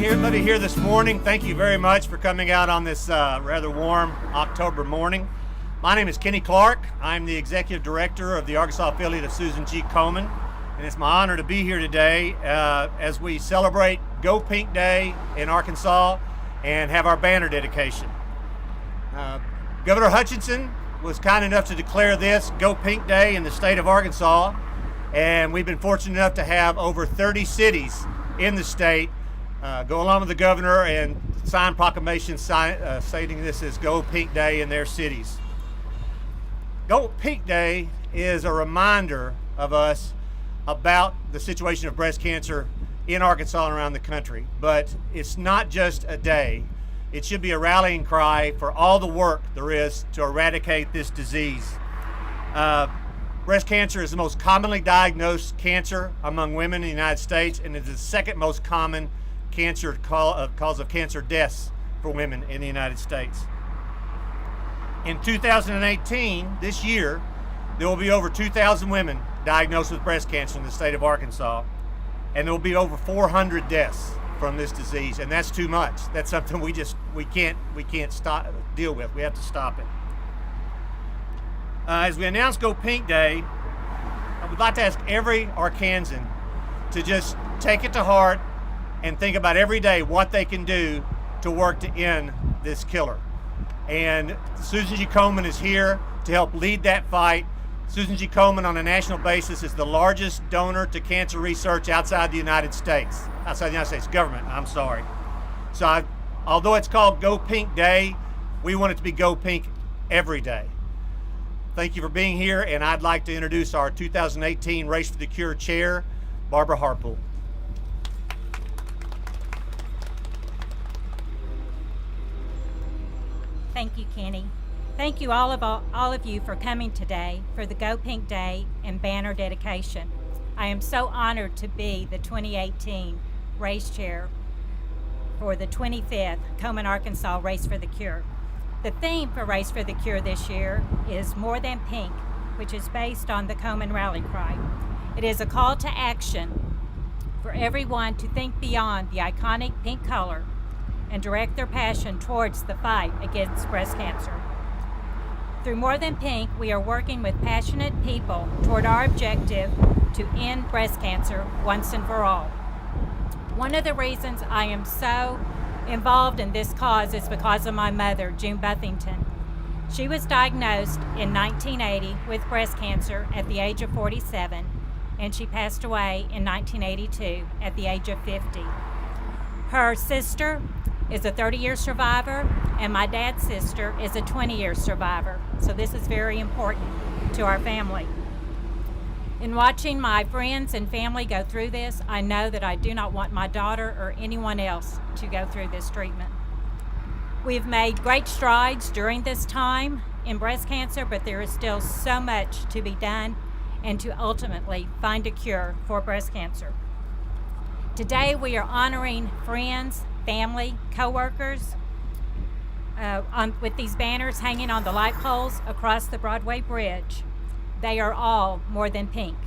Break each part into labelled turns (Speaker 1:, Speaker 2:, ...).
Speaker 1: everybody here this morning. Thank you very much for coming out on this rather warm October morning. My name is Kenny Clark. I'm the Executive Director of the Arkansas affiliate of Susan G. Komen, and it's my honor to be here today as we celebrate Go Pink Day in Arkansas and have our banner dedication. Governor Hutchinson was kind enough to declare this Go Pink Day in the state of Arkansas, and we've been fortunate enough to have over 30 cities in the state go along with the governor and sign proclamations stating this as Go Pink Day in their cities. Go Pink Day is a reminder of us about the situation of breast cancer in Arkansas and around the country, but it's not just a day. It should be a rallying cry for all the work there is to eradicate this disease. Breast cancer is the most commonly diagnosed cancer among women in the United States, and is the second most common cause of cancer deaths for women in the United States. In 2018, this year, there will be over 2,000 women diagnosed with breast cancer in the state of Arkansas, and there will be over 400 deaths from this disease, and that's too much. That's something we can't deal with. We have to stop it. As we announce Go Pink Day, I would like to ask every Arkansan to just take it to heart and think about every day what they can do to work to end this killer. And Susan G. Komen is here to help lead that fight. Susan G. Komen on a national basis is the largest donor to cancer research outside the United States government, I'm sorry. So although it's called Go Pink Day, we want it to be Go Pink every day. Thank you for being here, and I'd like to introduce our 2018 Race for the Cure Chair, Barbara Harper.
Speaker 2: Thank you, Kenny. Thank you all of you for coming today for the Go Pink Day and banner dedication. I am so honored to be the 2018 race chair for the 25th Komen, Arkansas Race for the Cure. The theme for Race for the Cure this year is More Than Pink, which is based on the Komen rally cry. It is a call to action for everyone to think beyond the iconic pink color and direct their passion towards the fight against breast cancer. Through More Than Pink, we are working with passionate people toward our objective to end breast cancer once and for all. One of the reasons I am so involved in this cause is because of my mother, June Buffington. She was diagnosed in 1980 with breast cancer at the age of 47, and she passed away in 1982 at the age of 50. Her sister is a 30-year survivor, and my dad's sister is a 20-year survivor. So this is very important to our family. In watching my friends and family go through this, I know that I do not want my daughter or anyone else to go through this treatment. We've made great strides during this time in breast cancer, but there is still so much to be done and to ultimately find a cure for breast cancer. Today we are honoring friends, family, co-workers with these banners hanging on the light poles across the Broadway Bridge. They are all more than pink.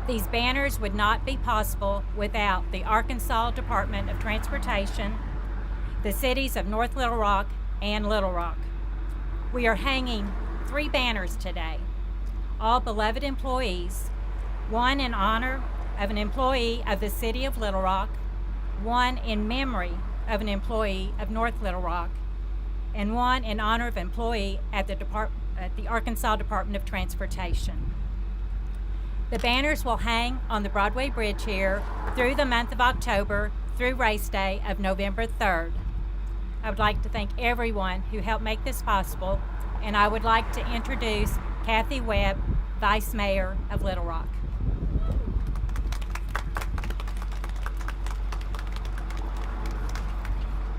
Speaker 2: These banners would not be possible without the Arkansas Department of Transportation, the cities of North Little Rock and Little Rock. We are hanging 3 banners today, all beloved employees, one in honor of an employee of the city of Little Rock, one in memory of an employee of North Little Rock, and one in honor of an employee at the Arkansas Department of Transportation. The banners will hang on the Broadway Bridge here through the month of October through race day of November 3rd. I would like to thank everyone who helped make this possible, and I would like to introduce Kathy Webb, Vice Mayor of Little Rock.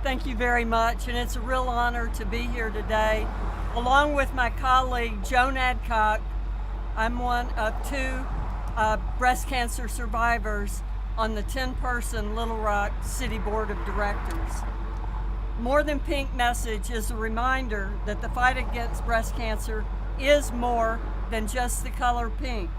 Speaker 3: Thank you very much, and it's a real honor to be here today. Along with my colleague, Joan Adcock, I'm one of 2 breast cancer survivors on the 10-person Little Rock City Board of Directors. More Than Pink message is a reminder that the fight against breast cancer is more than just the color pink.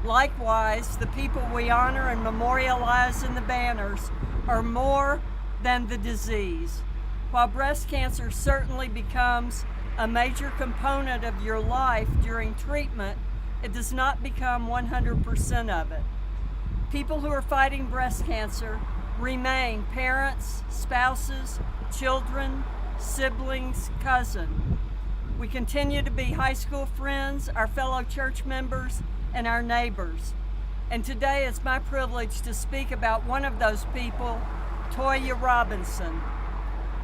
Speaker 3: Likewise, the people we honor and memorialize in the banners are more than the disease. While breast cancer certainly becomes a major component of your life during treatment, it does not become 100% of it. People who are fighting breast cancer remain parents, spouses, children, siblings, cousins. We continue to be high school friends, our fellow church members, and our neighbors. And today it's my privilege to speak about one of those people, Toya Robinson.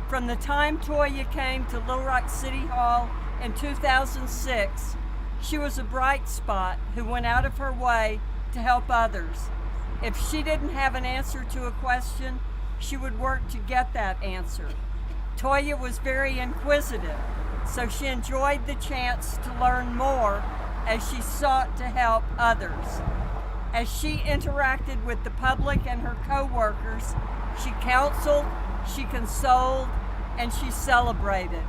Speaker 3: From the time Toya came to Little Rock City Hall in 2006, she was a bright spot who went out of her way to help others. If she didn't have an answer to a question, she would work to get that answer. Toya was very inquisitive, so she enjoyed the chance to learn more as she sought to help others. As she interacted with the public and her co-workers, she counseled, she consoled, and she celebrated.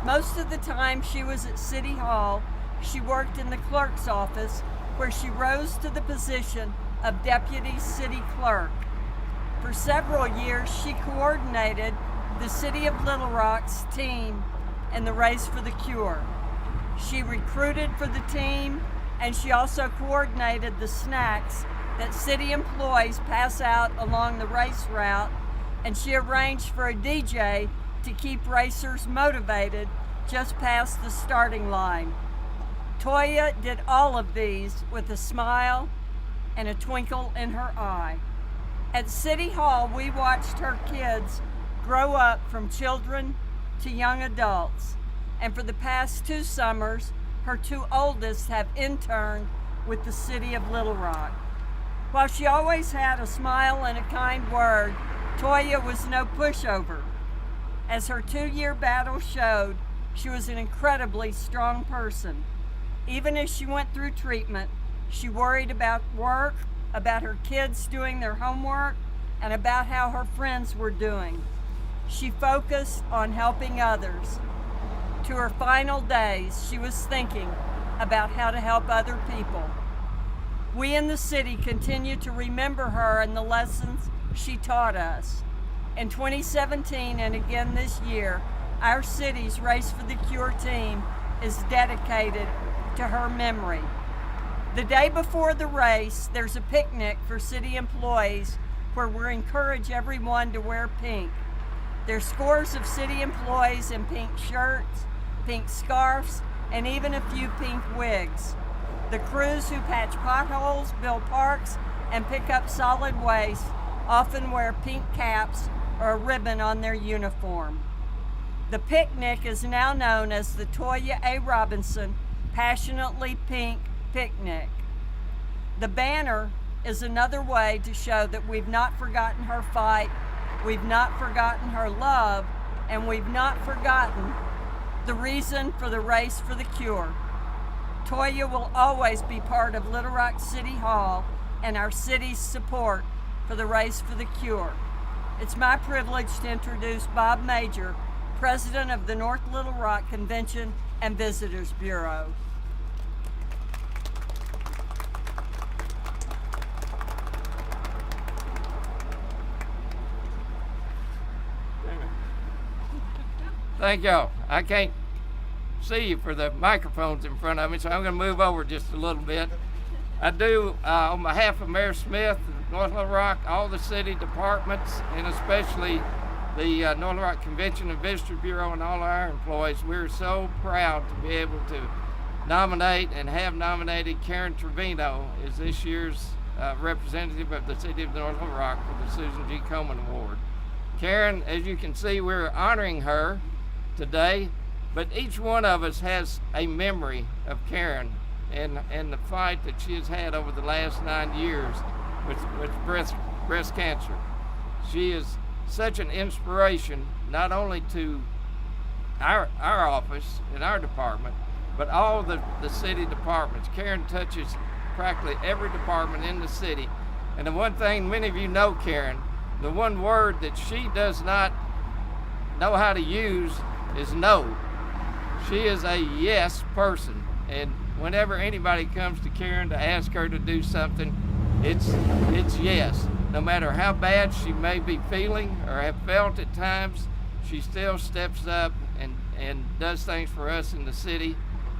Speaker 3: Most of the time she was at City Hall, she worked in the clerk's office, where she rose to the position of Deputy City Clerk. For several years, she coordinated the City of Little Rock's team in the Race for the Cure. She recruited for the team, and she also coordinated the snacks that city employees pass out along the race route, and she arranged for a DJ to keep racers motivated just past the starting line. Toya did all of these with a smile and a twinkle in her eye. At City Hall, we watched her kids grow up from children to young adults, and for the past 2 summers, her 2 oldest have interned with the City of Little Rock. While she always had a smile and a kind word, Toya was no pushover. As her 2-year battle showed, she was an incredibly strong person. Even as she went through treatment, she worried about work, about her kids doing their homework, and about how her friends were doing. She focused on helping others. To her final days, she was thinking about how to help other people. We in the city continue to remember her and the lessons she taught us. In 2017 and again this year, our city's Race for the Cure team is dedicated to her memory. The day before the race, there's a picnic for city employees where we encourage everyone to wear pink. There's scores of city employees in pink shirts, pink scarves, and even a few pink wigs. The crews who patch potholes, build parks, and pick up solid waste often wear pink caps or a ribbon on their uniform. The picnic is now known as the Toya A. Robinson Passionately Pink Picnic. The banner is another way to show that we've not forgotten her fight, we've not forgotten her love, and we've not forgotten the reason for the Race for the Cure. Toya will always be part of Little Rock City Hall and our city's support for the Race for the Cure. It's my privilege to introduce Bob Major, President of the North Little Rock Convention and Visitors Bureau.
Speaker 4: Thank y'all. I can't see you for the microphones in front of me, so I'm going to move over just a little bit. I do, on behalf of Mayor Smith, North Little Rock, all the city departments, and especially the North Little Rock Convention and Visitors Bureau and all our employees, we're so proud to be able to nominate and have nominated Karen Trevino as this year's representative of the city of North Little Rock for the Susan G. Komen Award. Karen, as you can see, we're honoring her today, but each one of us has a memory of Karen and the fight that she has had over the last 9 years with breast cancer. She is such an inspiration, not only to our office and our department, but all the city departments. Karen touches practically every department in the city. And the one thing many of you know Karen, the one word that she does not know how to use is no. She is a yes person, and whenever anybody comes to Karen to ask her to do something, it's yes. No matter how bad she may be feeling or have felt at times, she still steps up and does things for us in the city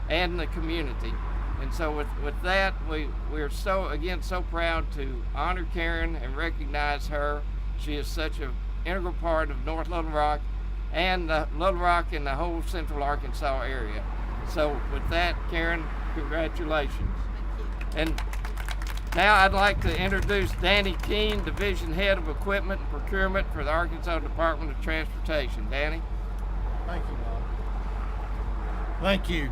Speaker 4: and the community. And so with that, we're so proud to honor Karen and recognize her. She is such an integral part of North Little Rock and Little Rock and the whole Central Arkansas area. So with that, Karen, congratulations. And now I'd like to introduce Danny Keene, Division Head of Equipment and Procurement for the Arkansas Department of Transportation. Danny?
Speaker 5: Thank you, Bob. Thank you.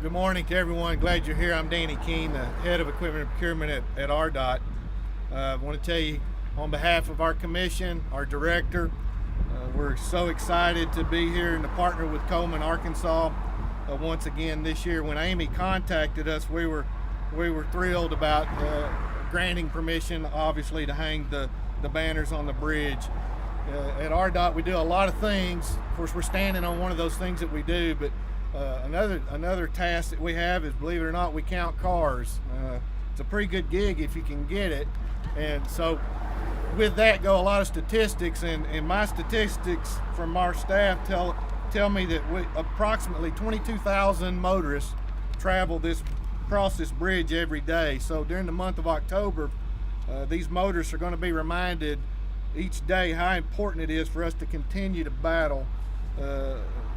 Speaker 5: Good morning to everyone. Glad you're here. I'm Danny Keene, the Head of Equipment and Procurement at RDOT. I want to tell you on behalf of our commission, our director, we're so excited to be here and to partner with Coleman, Arkansas once again this year. When Amy contacted us, we were thrilled about granting permission, obviously, to hang the banners on the bridge. At RDOT, we do a lot of things. Of course, we're standing on one of those things that we do, but another task that we have is, believe it or not, we count cars. It's a pretty good gig if you can get it. And so with that go a lot of statistics, and my statistics from our staff tell me that approximately 22,000 motorists travel across this bridge every day. So during the month of October, these motorists are going to be reminded each day how important it is for us to continue to battle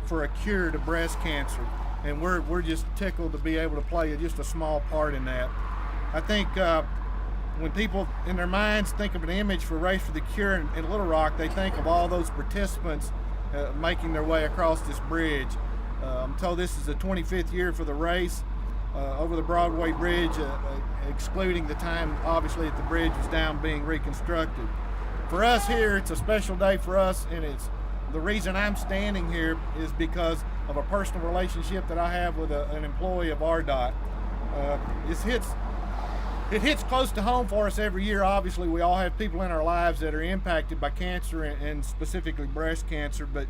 Speaker 5: for a cure to breast cancer. And we're just tickled to be able to play just a small part in that. I think when people in their minds think of an image for Race for the Cure in Little Rock, they think of all those participants making their way across this bridge. I'm told this is the 25th year for the race over the Broadway Bridge, excluding the time obviously that the bridge was down being reconstructed. For us here, it's a special day for us, and it's the reason I'm standing here is because of a personal relationship that I have with an employee of RDOT. It hits close to home for us every year. Obviously, we all have people in our lives that are impacted by cancer and specifically breast cancer, but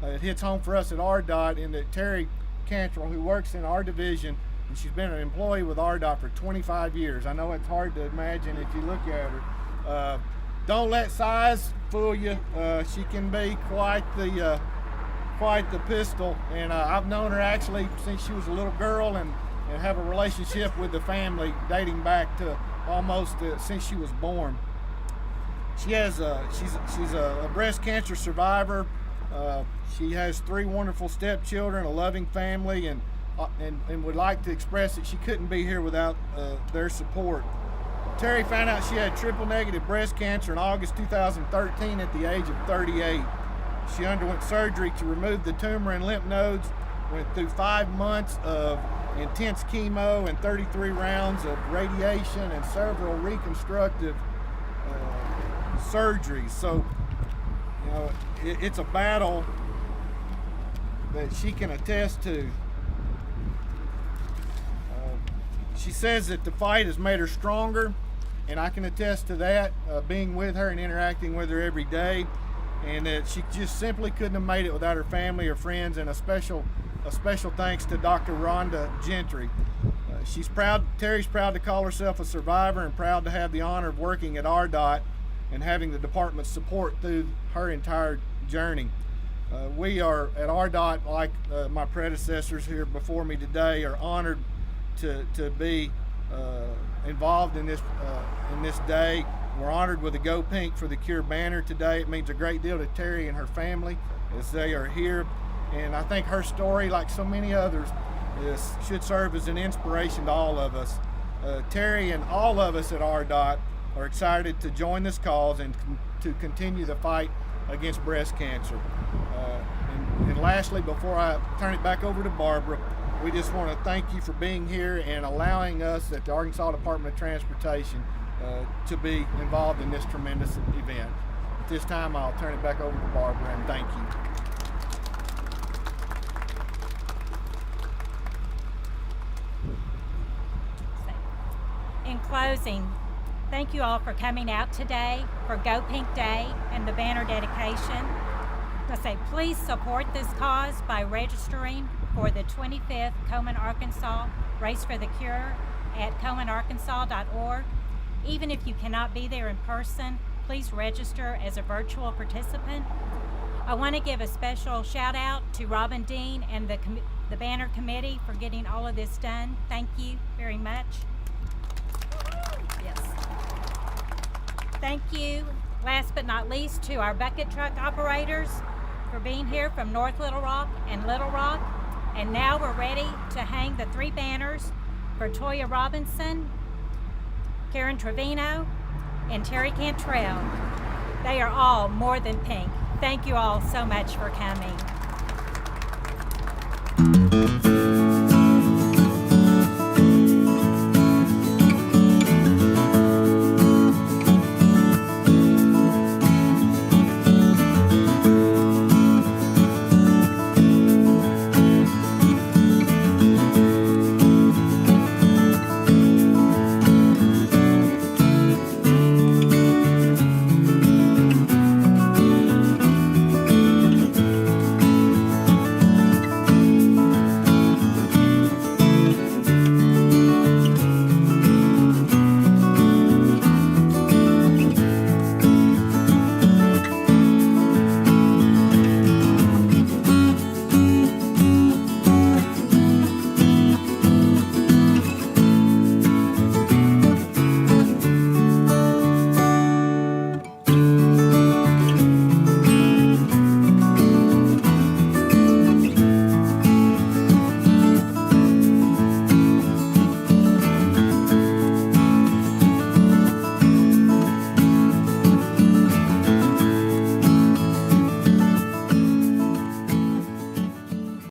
Speaker 5: it hits home for us at RDOT in that Terry Cantrell, who works in our division, and she's been an employee with RDOT for 25 years. I know it's hard to imagine if you look at her. Don't let size fool you. She can be quite the pistol, and I've known her actually since she was a little girl, and have a relationship with the family dating back to almost since she was born. She's a breast cancer survivor. She has 3 wonderful stepchildren, a loving family, and would like to express that she couldn't be here without their support. Terry found out she had triple negative breast cancer in August 2013 at the age of 38. She underwent surgery to remove the tumor and lymph nodes, went through 5 months of intense chemo and 33 rounds of radiation and several reconstructive surgeries. So, you know, it's a battle that she can attest to. She says that the fight has made her stronger, and I can attest to that, being with her and interacting with her every day, and that she just simply couldn't have made it without her family or friends, and a special thanks to Dr. Rhonda Gentry. Terry's proud to call herself a survivor and proud to have the honor of working at RDOT and having the department's support through her entire journey. We are at RDOT, like my predecessors here before me today, are honored to be involved in this day. We're honored with the Go Pink for the Cure banner today. It means a great deal to Terry and her family as they are here. And I think her story, like so many others, should serve as an inspiration to all of us. Terry and all of us at RDOT are excited to join this cause and to continue the fight against breast cancer. And lastly, before I turn it back over to Barbara, we just want to thank you for being here and allowing us at the Arkansas Department of Transportation to be involved in this tremendous event. At this time, I'll turn it back over to Barbara, and thank you.
Speaker 2: In closing, thank you all for coming out today for Go Pink Day and the banner dedication. I say please support this cause by registering for the 25th Komen, Arkansas Race for the Cure at KomenArkansas.org. Even if you cannot be there in person, please register as a virtual participant. I want to give a special shout out to Robin Dean and the banner committee for getting all of this done. Thank you very much. Yes. Thank you, last but not least, to our bucket truck operators for being here from North Little Rock and Little Rock. And now we're ready to hang the 3 banners for Toya Robinson, Karen Trevino, and Terry Cantrell. They are all more than pink. Thank you all so much for coming.